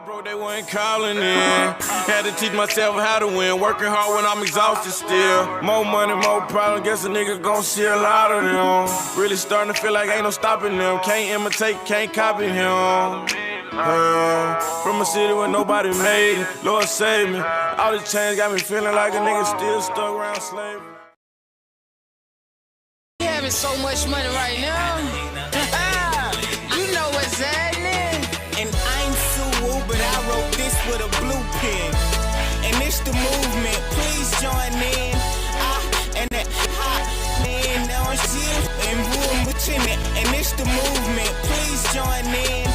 Bro, they weren't calling in. Had to teach myself how to win. Working hard when I'm exhausted still. More money, more problems. Guess a nigga gon' see a lot of them. Really starting to feel like ain't no stopping them. Can't imitate, can't copy him. From a city where nobody made it. Lord save me. All this change got me feeling like a nigga still stuck around slavery. We having so much money right now. You know what's happening. And I'm Sue, but I wrote this with a blue pen. And it's the movement. Please join in. And that hot man on shit and boom between it. And it's the movement. Please join in.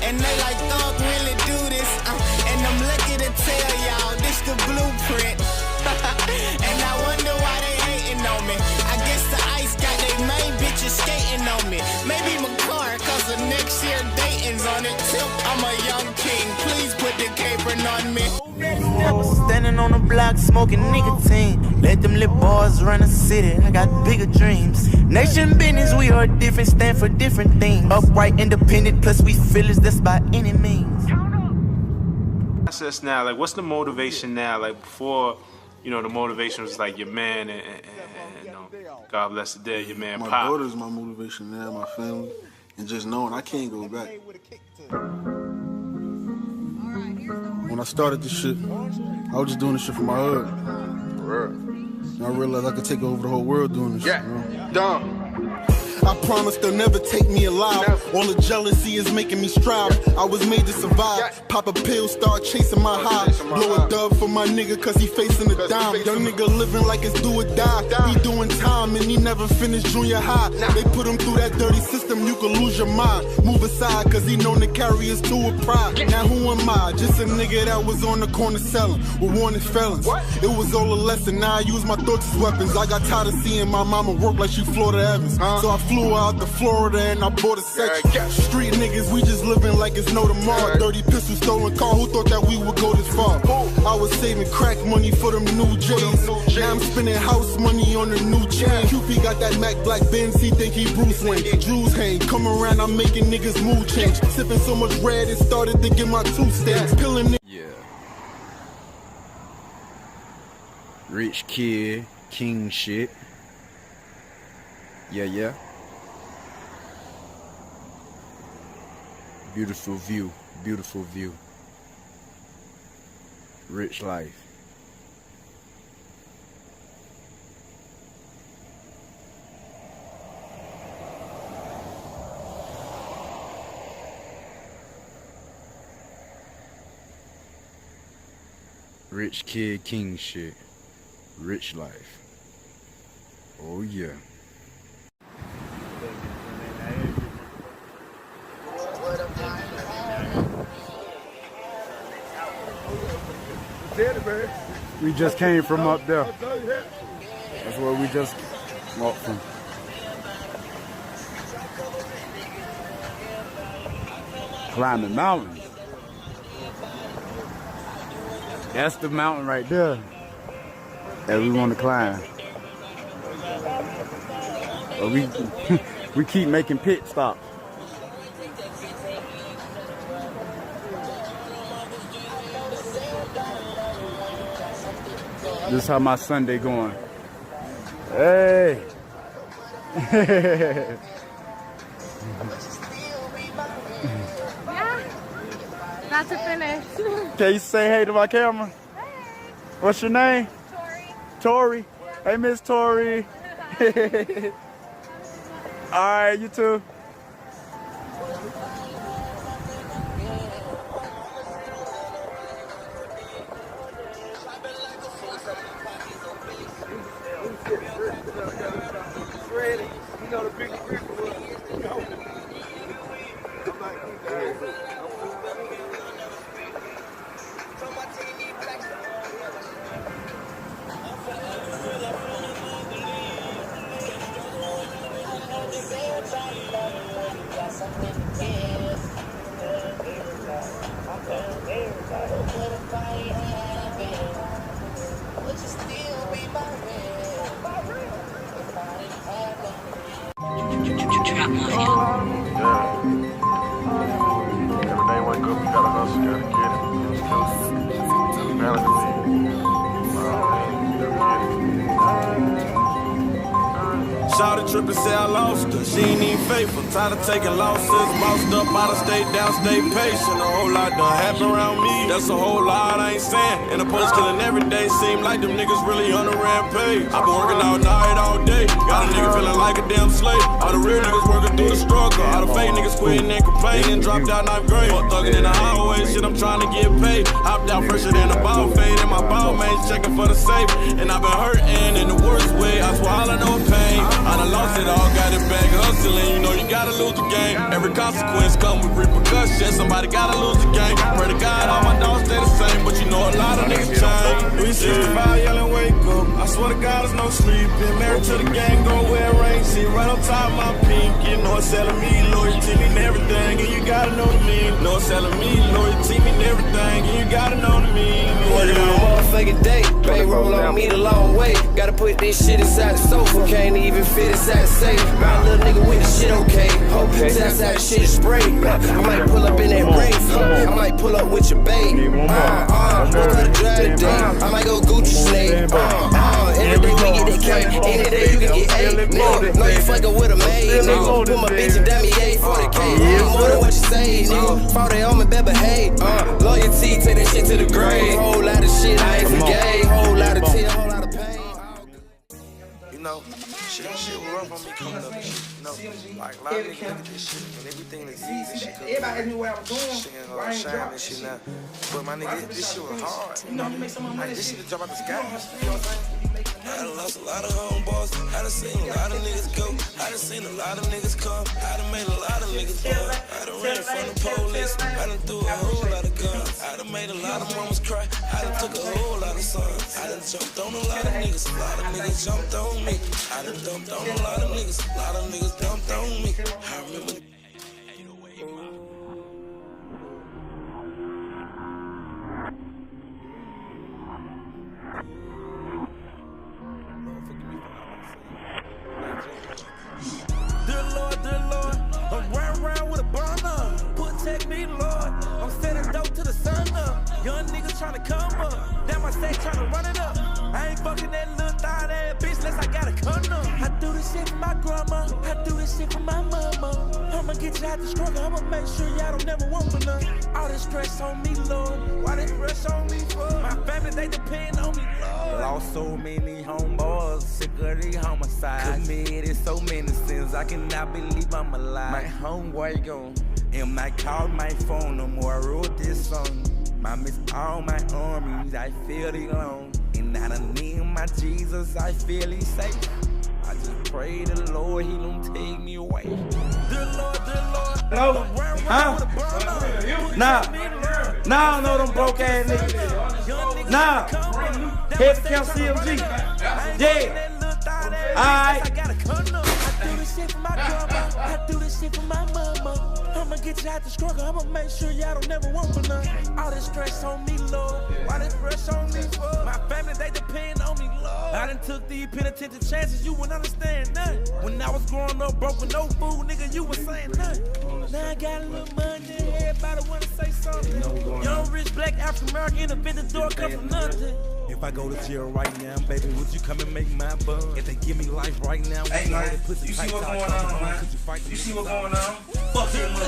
And they like Thug really do this. And I'm lucky to tell y'all this the blueprint. And I wonder why they hating on me. I guess the ice got they main bitches skating on me. Maybe my car, cause the next year Dayton's on it too. I'm a young king, please put the capron on me. Standing on the block smoking nicotine. Let them little boys run the city, I got bigger dreams. Nation business, we are different, stand for different things. Upright, independent, plus we feelers, that's by any means. Process now, like what's the motivation now? Like before, you know, the motivation was like your man and you know, God bless the dead, your man My Pop. daughter's my motivation now, my family, and just knowing I can't go back. When I started this shit, I was just doing this shit for my hood. And I realized I could take over the whole world doing this shit. You know? I promise they'll never take me alive. All the jealousy is making me strive. I was made to survive. Pop a pill, start chasing my high. Blow a dub for my nigga cause he facing a dime. Young nigga living like it's do or die. He doing time and he never finished junior high. They put him through that dirty system, you could lose your mind. Move aside cause he known to carry his tool with pride. Now who am I? Just a nigga that was on the corner selling with wanted felons. It was all a lesson, now I use my thoughts as weapons. I got tired of seeing my mama work like she Florida Evans. So I flew out to Florida and I bought a section. Street niggas, we just living like it's no tomorrow. Dirty pistol, stolen car, who thought that we would go this far? I was saving crack money for them new J's. Now I'm spending house money on the new chain. QP got that Mac Black Benz, he think he Bruce Wayne. Drews hang, come around, I'm making niggas mood change. Sipping so much red, it started to get my tooth stains. Pilling Yeah. Rich kid, king shit. Yeah. Beautiful view, beautiful view. Rich life. Rich kid, king shit. Rich life. Oh yeah. We just came from up there. That's where we just walked from. Climbing mountains. That's the mountain right there that we want to climb. But we keep making pit stops. This is how my Sunday going. Hey! Yeah. Not to finish. Can you say hey to my camera? Hey. What's your name? Tori. Tori. Hey, Miss Tori. All right, you too. hustle, gotta get it. Balance it. Shawty trippin' say I lost her, she ain't even faithful. Tired of taking losses, bossed up out of state, downstate patient. A whole lot done happen around me, that's a whole lot I ain't saying. And the police killing every day, seem like them niggas really on a rampage. I been working all night, all day, got a nigga feeling like a damn slave. All the real niggas working through the struggle, all the fake niggas quitting and complaining. Dropped out 9th grade, fuck thugging in the highway, shit I'm trying to get paid. Hopped out fresher than a ball fade, and my ball mates checking for the safe. And I been hurting in the worst way, I swear all I know is pain. I done lost it all, got it back hustling. You know you gotta lose the game. Every consequence come with repercussions. Somebody gotta lose the game. Pray to God all my dogs stay the same, but you know a lot of niggas change. 365 yelling wake up. I swear to God there's no sleeping. Married to the gang, go where it rain. See right on top of my pink. You know it's selling me loyalty and everything, and you gotta know the mean. Know it's selling me loyalty and everything, and you gotta know the mean. Working on a motherfucking day, bankroll on me the long way. Gotta put this shit inside the sofa, can't even fit inside the safe. My little nigga with the shit okay. That's how the shit is spray. I might pull up in that race, I might pull up with your babe. Look how to drive today. I might go Gucci slave. Any day we get that cake, any day you can get A. Nigga, know you fucking with a maid, nigga. Put my bitch in dummy A, 40K. More than what you say, nigga. 40 on me, better behave. Loyalty, take that shit to the grave. Whole lot of shit I ain't forgave. Whole lot of tears, whole lot of pain. You know, shit was rough on me coming up and shit. You know, like a lot of niggas look at this shit and everything that's easy shit. Everybody asked me what I was doing. Shit ain't gonna shine and shit now. But my nigga, this shit was hard. You know, like this shit to jump out the sky. You know what I'm saying? I done lost a lot of homeboys. I done seen a lot of niggas go. I done seen a lot of niggas come. I done made a lot of niggas run. I done ran from the police. I done threw a whole lot of guns. I done made a lot of mamas cry. I done took a whole lot of sons. I done jumped on a lot of niggas. A lot of niggas jumped on me. I done dumped on a lot of niggas. A lot of niggas dumped on me. I remember. Dear Lord, I'm riding around with a burner. Protect me, Lord. I'm sending dope to the sun up. Young niggas tryna come up. Damn, I stay tryna run it up. I ain't fucking that little thought ass bitch unless I got a condom. I do this shit for my grandma. I do this shit for my mama. I'ma get you out the struggle. I'ma make sure y'all don't never want for none. All this stress on me, Lord. Why this stress on me for? My family, they depend on me, Lord. Lost so many homeboys, sick of these homicides. Committed so many sins, I cannot believe I'm alive. My homeboy gone, and I called my phone no more. I wrote this song. I miss all my armies, I feel alone. And I done need my Jesus, I feel he's safe. I just pray the Lord, he don't take me away. Dear Lord, no. Huh? Nah, no, them broke ass niggas. Nah, heavy count CMG. Yeah. Alright. I do this shit for my grandma. I do this shit for my mama. I'ma get you out the struggle. I'ma make sure y'all don't never want for none. All this stress on me, Lord. Why this stress on me for? My family, they depend on me, Lord. I done took these penitentiary chances, you wouldn't understand nothing. When I was growing up broke with no food, nigga, you was saying nothing. Now I got a little money, everybody wanna say something. Young, rich, black, African American, invented door come from nothing. If I go to jail right now, baby, would you come and make my bun? If they give me life right now, hey man, you see what's going on, man? You see what's going on? Fuck that money.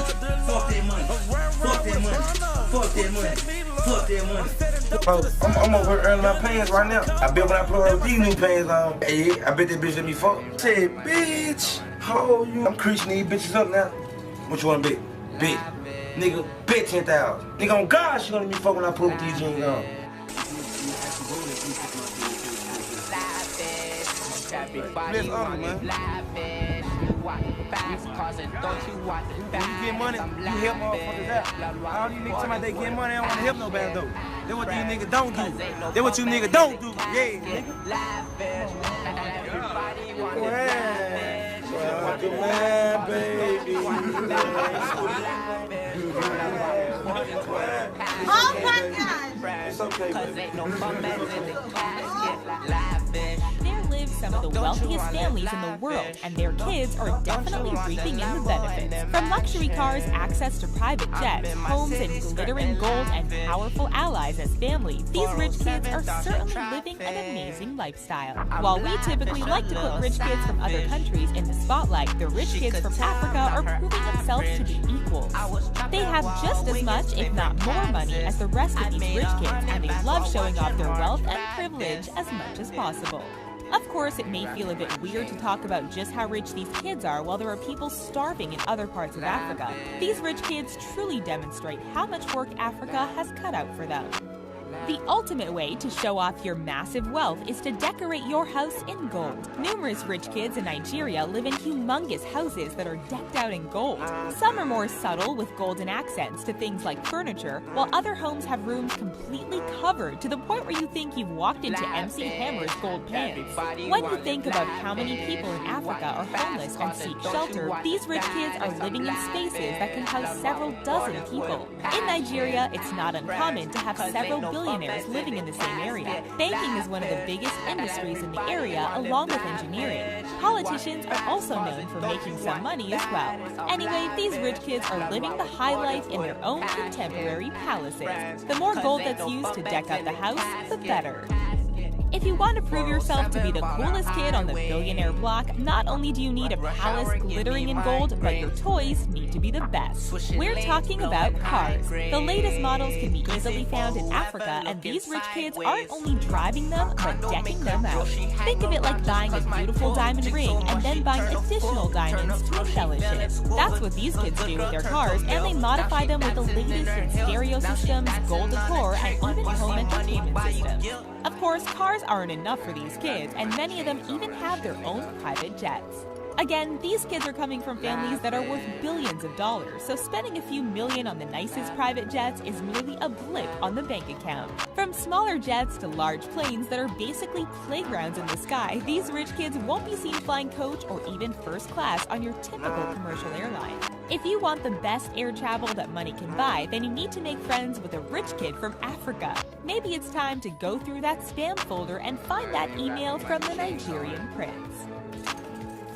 Fuck that money. Fuck that money. Fuck that money. Fuck that money. I'm over here earning my pants right now. I bet when I put up these new pants on, hey, I bet that bitch let me fuck. Say, bitch, how you? I'm creasing these bitches up now. What you wanna bet? Bet. Nigga, bet 10,000. Nigga, on God, she gonna let me fuck when I put these jeans on. Let's on, man. When you get money, you help motherfuckers out. All these niggas talking about they get money, I don't wanna help nobody though. That's what these niggas don't do. That's what you niggas don't do. Yeah, nigga. Man, baby. Oh my God. It's okay, baby. There lives some of the wealthiest families in the world, and their kids are definitely reaping in the benefits. From luxury cars, access to private jets, homes and glittering gold, and powerful allies as family, these rich kids are certainly living an amazing lifestyle. While we typically like to put rich kids from other countries in the spotlight, the rich kids from Africa are proving themselves to be equals. They have just as much, if not more money, as the rest of these rich kids, and they love showing off their wealth and privilege as much as possible. Of course, it may feel a bit weird to talk about just how rich these kids are while there are people starving in other parts of Africa. These rich kids truly demonstrate how much work Africa has cut out for them. The ultimate way to show off your massive wealth is to decorate your house in gold. Numerous rich kids in Nigeria live in humongous houses that are decked out in gold. Some are more subtle with golden accents to things like furniture, while other homes have rooms completely covered to the point where you think you've walked into MC Hammer's gold pants. When you think about how many people in Africa are homeless and seek shelter, these rich kids are living in spaces that can house several dozen people. In Nigeria, it's not uncommon to have several billionaires living in the same area. Banking is one of the biggest industries in the area, along with engineering. Politicians are also known for making some money as well. Anyway, these rich kids are living the high life in their own contemporary palaces. The more gold that's used to deck out the house, the better. If you want to prove yourself to be the coolest kid on the billionaire block, not only do you need a palace glittering in gold, but your toys need to be the best. We're talking about cars. The latest models can be easily found in Africa, and these rich kids aren't only driving them, but decking them out. Think of it like buying a beautiful diamond ring and then buying additional diamonds to embellish it. That's what these kids do with their cars, and they modify them with the latest in stereo systems, gold decor, and even home entertainment systems. Of course, cars aren't enough for these kids, and many of them even have their own private jets. Again, these kids are coming from families that are worth billions of dollars, so spending a few million on the nicest private jets is merely a blip on the bank account. From smaller jets to large planes that are basically playgrounds in the sky, these rich kids won't be seen flying coach or even first class on your typical commercial airline. If you want the best air travel that money can buy, then you need to make friends with a rich kid from Africa. Maybe it's time to go through that spam folder and find that email from the Nigerian prince.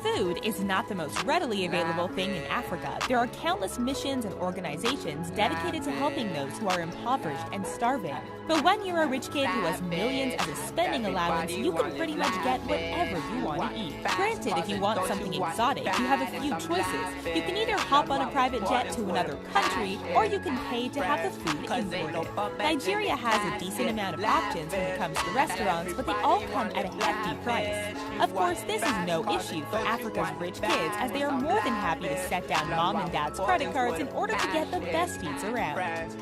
Food is not the most readily available thing in Africa. There are countless missions and organizations dedicated to helping those who are impoverished and starving. But when you're a rich kid who has millions as a spending allowance, you can pretty much get whatever you want to eat. Granted, if you want something exotic, you have a few choices. You can either hop on a private jet to another country, or you can pay to have the food imported. Nigeria has a decent amount of options when it comes to restaurants, but they all come at a hefty price. Of course, this is no issue for Africa's rich kids, as they are more than happy to set down mom and dad's credit cards in order to get the best eats around.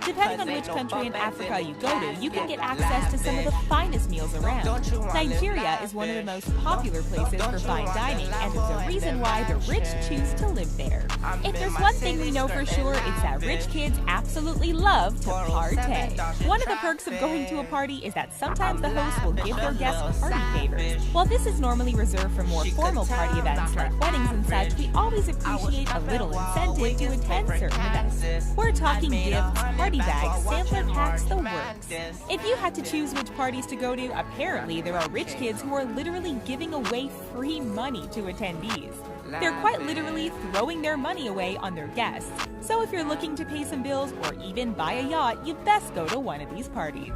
Depending on which country in Africa you go to, you can get access to some of the finest meals around. Nigeria is one of the most popular places for fine dining, and is a reason why the rich choose to live there. If there's one thing we know for sure, it's that rich kids absolutely love to partay. One of the perks of going to a party is that sometimes the host will give their guests party favors. While this is normally reserved for more formal party events like weddings and such, we always appreciate a little incentive to attend certain events. We're talking gifts, party bags, sampler packs, the works. If you had to choose which parties to go to, apparently there are rich kids who are literally giving away free money to attendees. They're quite literally throwing their money away on their guests. So if you're looking to pay some bills or even buy a yacht, you'd best go to one of these parties.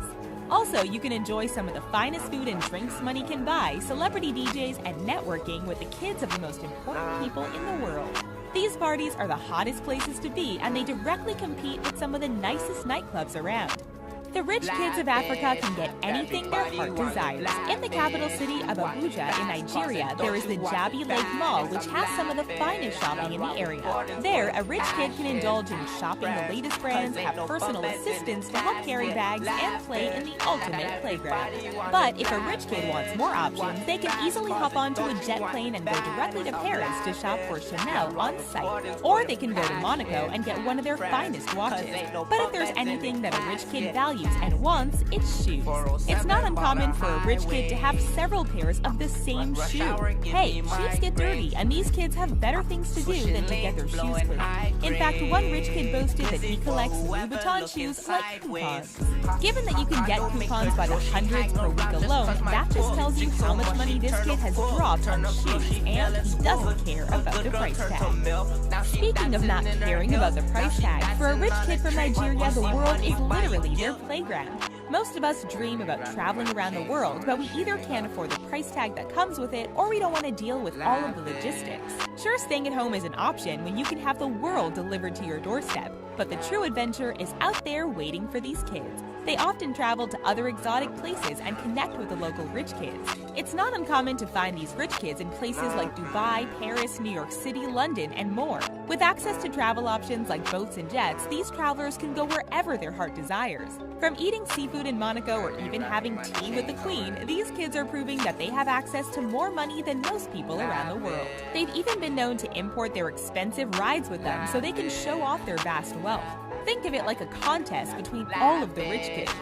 Also, you can enjoy some of the finest food and drinks money can buy, celebrity DJs, and networking with the kids of the most important people in the world. These parties are the hottest places to be, and they directly compete with some of the nicest nightclubs around. The rich kids of Africa can get anything their heart desires. In the capital city of Abuja in Nigeria, there is the Jabi Lake Mall, which has some of the finest shopping in the area. There, a rich kid can indulge in shopping the latest brands, have personal assistants to help carry bags, and play in the ultimate playground. But if a rich kid wants more options, they can easily hop onto a jet plane and go directly to Paris to shop for Chanel on site. Or they can go to Monaco and get one of their finest watches. But if there's anything that a rich kid values, values and wants, it's shoes. It's not uncommon for a rich kid to have several pairs of the same shoe. Hey, shoes get dirty, and these kids have better things to do than to get their shoes cleaned. In fact, one rich kid boasted that he collects Louis Vuitton shoes like coupons. Given that you can get coupons by the hundreds per week alone, that just tells you how much money this kid has dropped on shoes, and he doesn't care about the price tag. Speaking of not caring about the price tag, for a rich kid from Nigeria, the world is literally their playground. Most of us dream about traveling around the world, but we either can't afford the price tag that comes with it, or we don't want to deal with all of the logistics. Sure, staying at home is an option when you can have the world delivered to your doorstep, but the true adventure is out there waiting for these kids. They often travel to other exotic places and connect with the local rich kids. It's not uncommon to find these rich kids in places like Dubai, Paris, New York City, London, and more. With access to travel options like boats and jets, these travelers can go wherever their heart desires. From eating seafood in Monaco or even having tea with the Queen, these kids are proving that they have access to more money than most people around the world. They've even been known to import their expensive rides with them so they can show off their vast wealth. Think of it like a contest between all of the rich kids.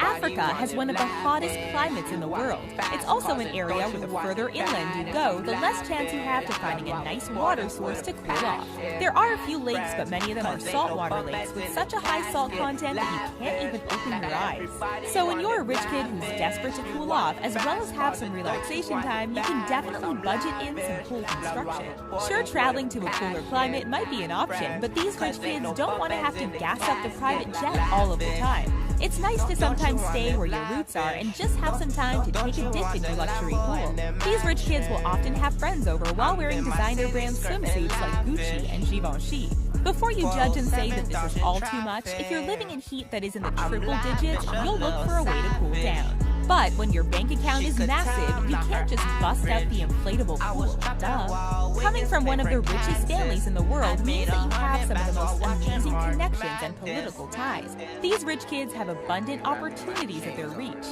Africa has one of the hottest climates in the world. It's also an area where the further inland you go, the less chance you have to finding a nice water source to cool off. There are a few lakes, but many of them are saltwater lakes with such a high salt content that you can't even open your eyes. So when you're a rich kid who's desperate to cool off, as well as have some relaxation time, you can definitely budget in some pool construction. Sure, traveling to a cooler climate might be an option, but these rich kids don't want to have to gas up the private jet all of the time. It's nice to sometimes stay where your roots are and just have some time to take a dip in your luxury pool. These rich kids will often have friends over while wearing designer brand swimsuits like Gucci and Givenchy. Before you judge and say that this is all too much, if you're living in heat that is in the triple digits, you'll look for a way to cool down. But when your bank account is massive, you can't just bust out the inflatable pool, duh. Coming from one of the richest families in the world means that you have some of the most amazing connections and political ties. These rich kids have abundant opportunities at their reach.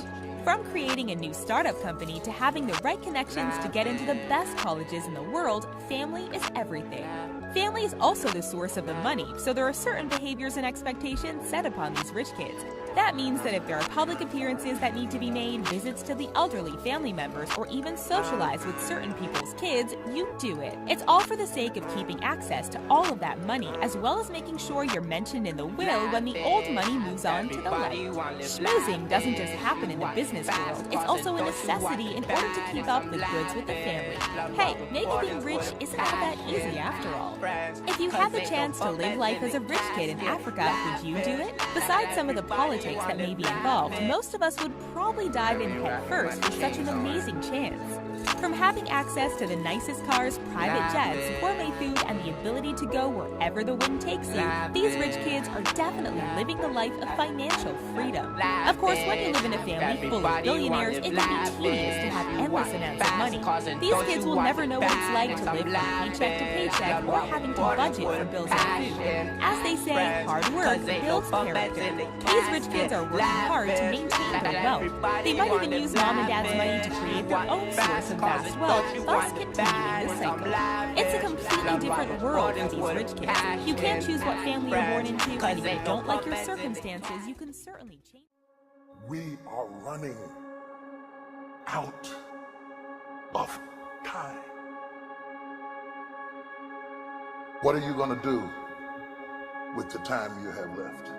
From creating a new startup company to having the right connections to get into the best colleges in the world, family is everything. Family is also the source of the money, so there are certain behaviors and expectations set upon these rich kids. That means that if there are public appearances that need to be made, visits to the elderly family members, or even socialize with certain people's kids, you do it. It's all for the sake of keeping access to all of that money, as well as making sure you're mentioned in the will when the old money moves on to the light. Schmoozing doesn't just happen in the business world, it's also a necessity in order to keep up the goods with the family. Hey, maybe being rich isn't all that easy after all. If you had the chance to live life as a rich kid in Africa, would you do it? Besides some of the politics that may be involved, most of us would probably dive in head first for such an amazing chance. From having access to the nicest cars, private jets, gourmet food, and the ability to go wherever the wind takes you, these rich kids are definitely living the life of financial freedom. Of course, when you live in a family full of billionaires, it can be tedious to have endless amounts of money. These kids will never know what it's like to live from paycheck to paycheck or having to budget for bills and food. As they say, hard work builds character. These rich kids are working hard to maintain their wealth. They might even use mom and dad's money to create their own source of vast wealth, thus continuing the cycle. It's a completely different world for these rich kids. You can't choose what family you're born into, and if you don't like your circumstances, you can certainly change. We are running out of time. What are you going to do with the time you have left?